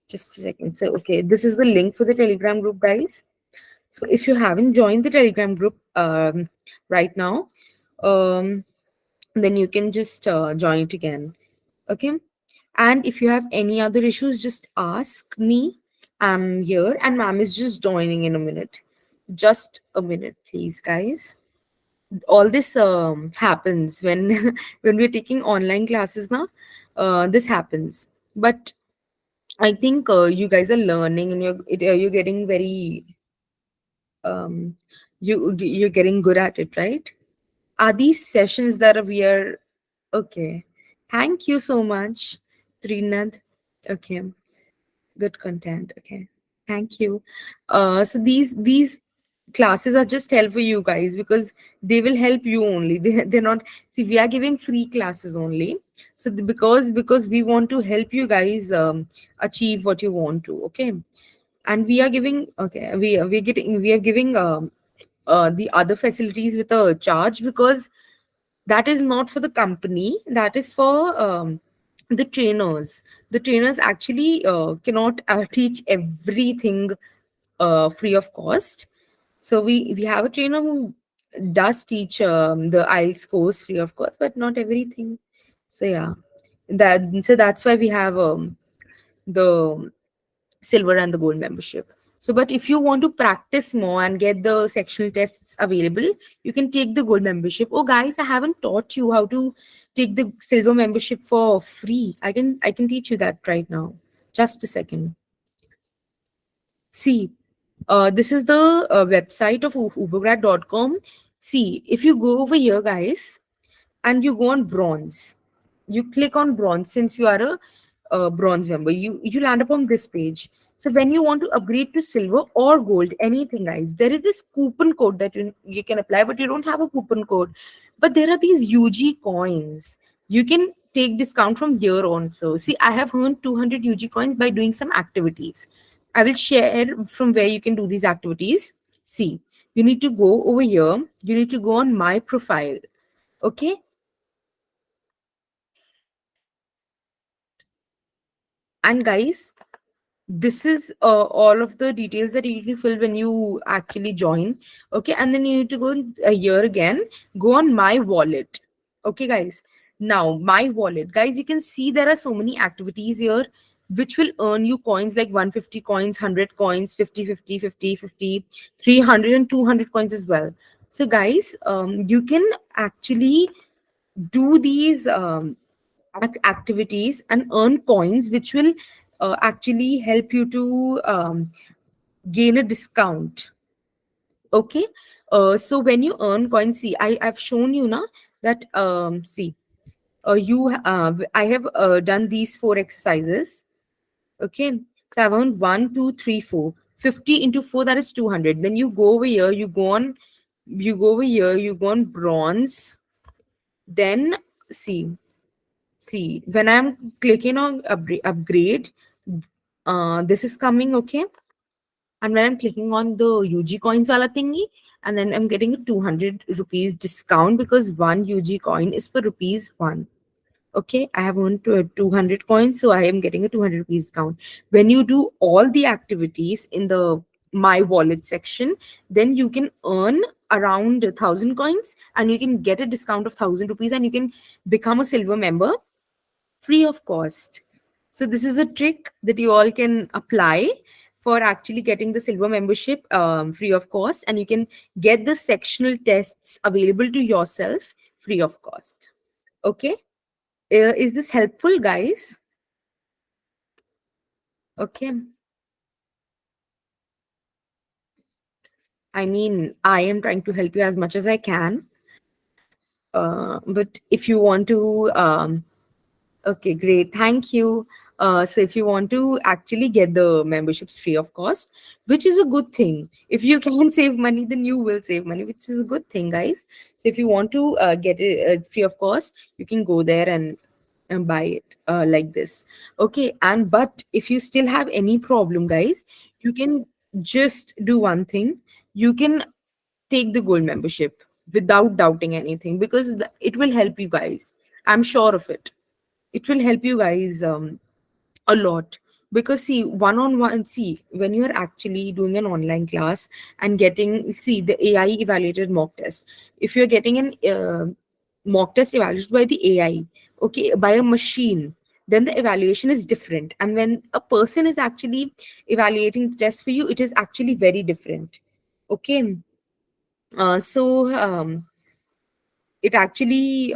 just a second. So, okay, this is the link for the Telegram group, guys. So, if you haven't joined the Telegram group right now, um, then you can just join it again. Okay, and if you have any other issues, just ask me. I'm here, and ma'am is just joining in a minute. Just a minute, please, guys. All this happens when when we're taking online classes now. This happens, but I think you guys are learning and you're getting very um, you're getting good at it, right? Are these sessions that we are okay? Thank you so much, Trinad. Okay, good content. Okay, thank you. So these classes are just help for you guys because they will help you only. They're not, see, we are giving free classes only. So because we want to help you guys achieve what you want to. Okay, and we are giving, okay, we are giving the other facilities with a charge, because that is not for the company, that is for the trainers. The trainers actually cannot teach everything free of cost. So we have a trainer who does teach the IELTS course free of cost, but not everything. So yeah, that's why we have the silver and the gold membership. So, but if you want to practice more and get the sectional tests available, you can take the gold membership. Oh, guys, I haven't taught you how to take the silver membership for free. I can teach you that right now. Just a second. See, this is the website of ubergrad.com. See, if you go over here, guys, and you go on bronze, you click on bronze. Since you are a bronze member, you land up on this page. So when you want to upgrade to silver or gold, anything, guys, there is this coupon code that you can apply, but you don't have a coupon code. But there are these UG coins. You can take discount from here on. So see, I have earned 200 UG coins by doing some activities. I will share from where you can do these activities. See, you need to go over here. You need to go on my profile. Okay. And guys, this is all of the details that you need to fill when you actually join. Okay, and then you need to go here again, go on my wallet. Okay, guys, now my wallet, guys, you can see there are so many activities here which will earn you coins like 150 coins, 100 coins, 50, 50, 50, 50, 300 and 200 coins as well. So guys, you can actually do these activities and earn coins which will actually help you to gain a discount. Okay, so when you earn coins, see, I've shown you now that see, I have done these 4 exercises. Okay, so I've earned 1, 2, 3, 4, 50 into 4, that is 200. Then you go over here, you go on bronze. Then see, when I'm clicking on upgrade, this is coming. Okay, and when I'm clicking on the UG coins wala thingy, and then I'm getting a 200 rupees discount because one UG coin is for rupees 1. Okay, I have earned 200 coins, so I am getting a 200 rupees discount. When you do all the activities in the my wallet section, then you can earn around 1,000 coins, and you can get a discount of 1,000 rupees, and you can become a silver member free of cost. So this is a trick that you all can apply for actually getting the silver membership free of cost, and you can get the sectional tests available to yourself free of cost. Okay, is this helpful, guys? Okay, I mean, I am trying to help you as much as I can, but if you want to okay, great. Thank you. So if you want to actually get the memberships free of cost, which is a good thing. If you can save money, then you will save money, which is a good thing, guys. So if you want to get it free of cost, you can go there and buy it like this. Okay. And but if you still have any problem, guys, you can just do one thing. You can take the gold membership without doubting anything, because it will help you guys. I'm sure of it. It will help you guys a lot, because see, one on one, see, when you're actually doing an online class and getting, see, the AI evaluated mock test, if you're getting an mock test evaluated by the AI, okay, by a machine, then the evaluation is different, and when a person is actually evaluating the test for you, it is actually very different. Okay, so it actually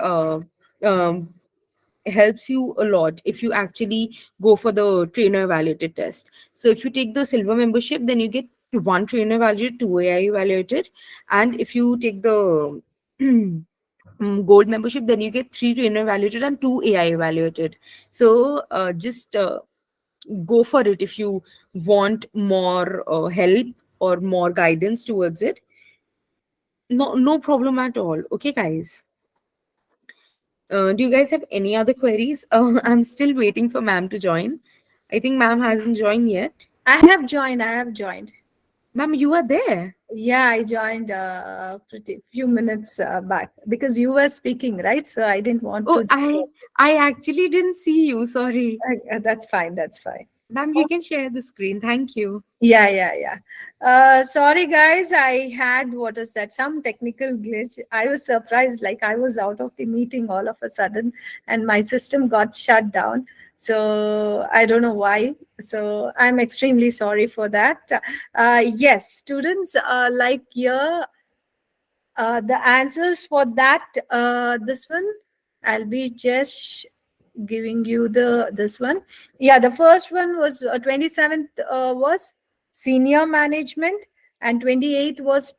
helps you a lot if you actually go for the trainer evaluated test. So if you take the silver membership, then you get one trainer evaluated, two AI evaluated, and if you take the gold membership, then you get three trainer evaluated and two AI evaluated. So just go for it if you want more help or more guidance towards it. No, no problem at all. Okay, guys. Do you guys have any other queries? I'm still waiting for ma'am to join. I think ma'am hasn't joined yet. I have joined. I have joined. Ma'am, you are there. Yeah, I joined pretty few minutes back because you were speaking, right? So I didn't want Oh, to. I actually didn't see you. Sorry. That's fine. That's fine. Ma'am, you can share the screen. Thank you. Yeah, yeah, yeah. Sorry, guys. I had what is that? Some technical glitch. I was surprised, like I was out of the meeting all of a sudden, and my system got shut down. So I don't know why. So I'm extremely sorry for that. Yes, students, like here, the answers for that, this one, I'll be just giving you the this one. Yeah, the first one was 27th was senior management, and 28th was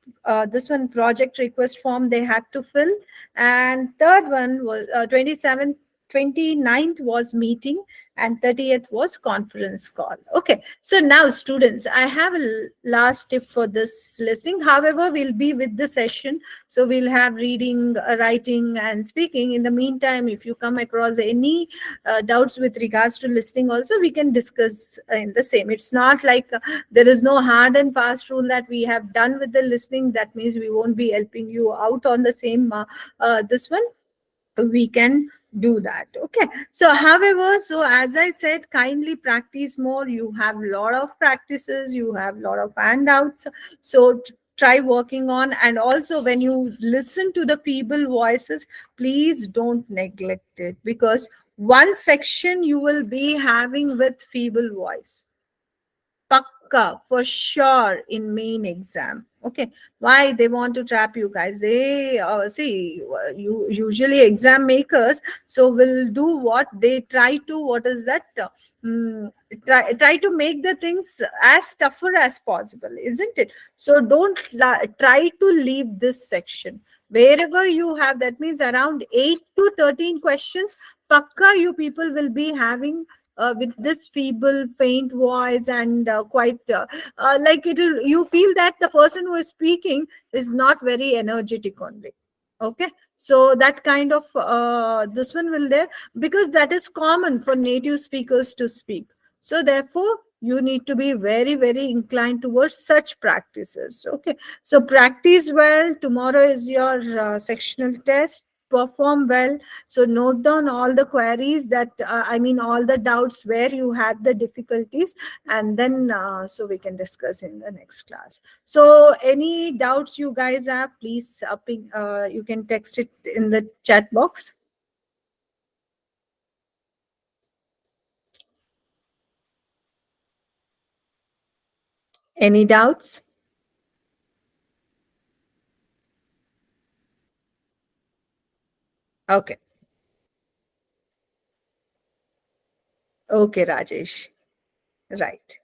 this one, project request form they had to fill, and third one was 27th. 29th was meeting, and 30th was conference call. Okay, so now students, I have a last tip for this listening. However, we'll be with the session, so we'll have reading, writing, and speaking. In the meantime, if you come across any doubts with regards to listening also, we can discuss in the same. It's not like there is no hard and fast rule that we have done with the listening, that means we won't be helping you out on the same this one. We can do that. Okay, so however, so as I said, kindly practice more. You have a lot of practices, you have a lot of handouts, so try working on. And also, when you listen to the feeble voices, please don't neglect it, because one section you will be having with feeble voice, Pakka for sure in main exam. Okay, why they want to trap you guys? They see, you usually exam makers, so will do what they try to. What is that? Mm, try to make the things as tougher as possible, isn't it? So don't try to leave this section. Wherever you have, that means around 8 to 13 questions, Pakka you people will be having with this feeble, faint voice, and quite like it'll, you feel that the person who is speaking is not very energetic only. Okay, so that kind of this one will there, because that is common for native speakers to speak. So therefore, you need to be very, very inclined towards such practices. Okay, so practice well. Tomorrow is your sectional test. Perform well. So note down all the queries that I mean all the doubts where you had the difficulties, and then so we can discuss in the next class. So any doubts you guys have, please you can text it in the chat box. Any doubts? Okay. Okay, Rajesh. Right.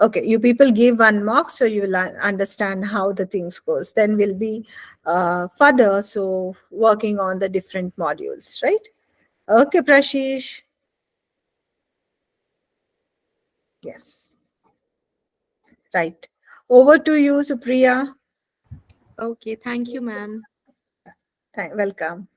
Okay, you people give one mark, so you will understand how the things goes. Then we'll be further, so working on the different modules, right? Okay, Prashish. Yes, right. Over to you, Supriya. Okay, thank you, ma'am. Welcome.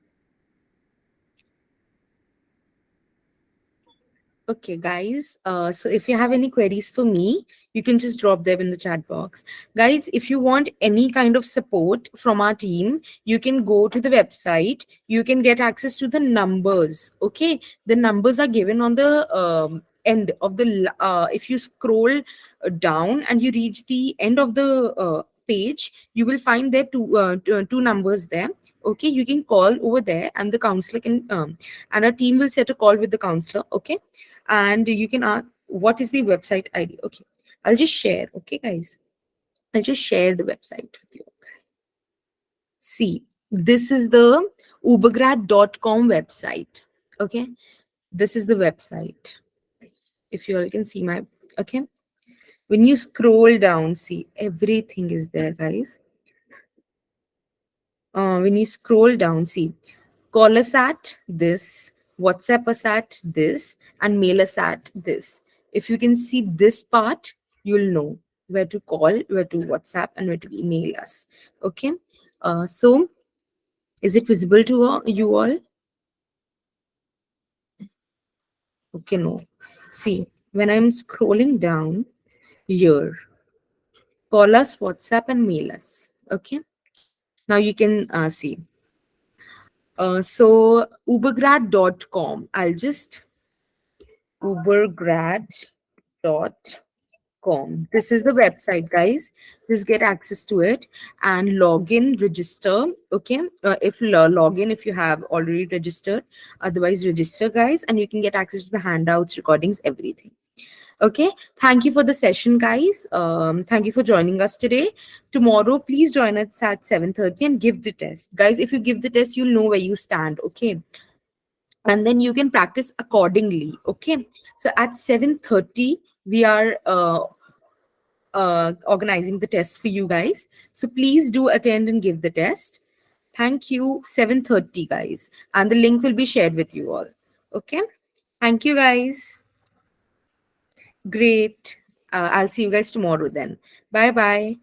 Okay, guys. So if you have any queries for me, you can just drop them in the chat box. Guys, if you want any kind of support from our team, you can go to the website. You can get access to the numbers. Okay, the numbers are given on the end of the. If you scroll down and you reach the end of the page, you will find there two numbers there. Okay, you can call over there, and the counselor can and our team will set a call with the counselor. Okay, and you can ask what is the website ID. Okay, I'll just share. Okay, guys, I'll just share the website with you. See, this is the ubergrad.com website. Okay, this is the website. If you all can see my, okay, when you scroll down, see, everything is there, guys. When you scroll down, see, call us at this, WhatsApp us at this, and mail us at this. If you can see this part, you'll know where to call, where to WhatsApp, and where to email us. Okay. So, is it visible to you all? Okay, no. See, when I'm scrolling down here, Call us, WhatsApp, and mail us. Okay. Now you can see. So ubergrad.com. I'll just ubergrad.com. This is the website, guys. Just get access to it and log in, register. Okay. If log in, if you have already registered, otherwise register, guys, and you can get access to the handouts, recordings, everything. Okay, thank you for the session, guys. Thank you for joining us today. Tomorrow, please join us at 7:30 and give the test. Guys, if you give the test, you'll know where you stand, okay? And then you can practice accordingly, okay? So at 7:30, we are organizing the test for you guys. So please do attend and give the test. Thank you. 7:30, guys. And the link will be shared with you all. Okay? Thank you, guys. Great. I'll see you guys tomorrow then. Bye bye.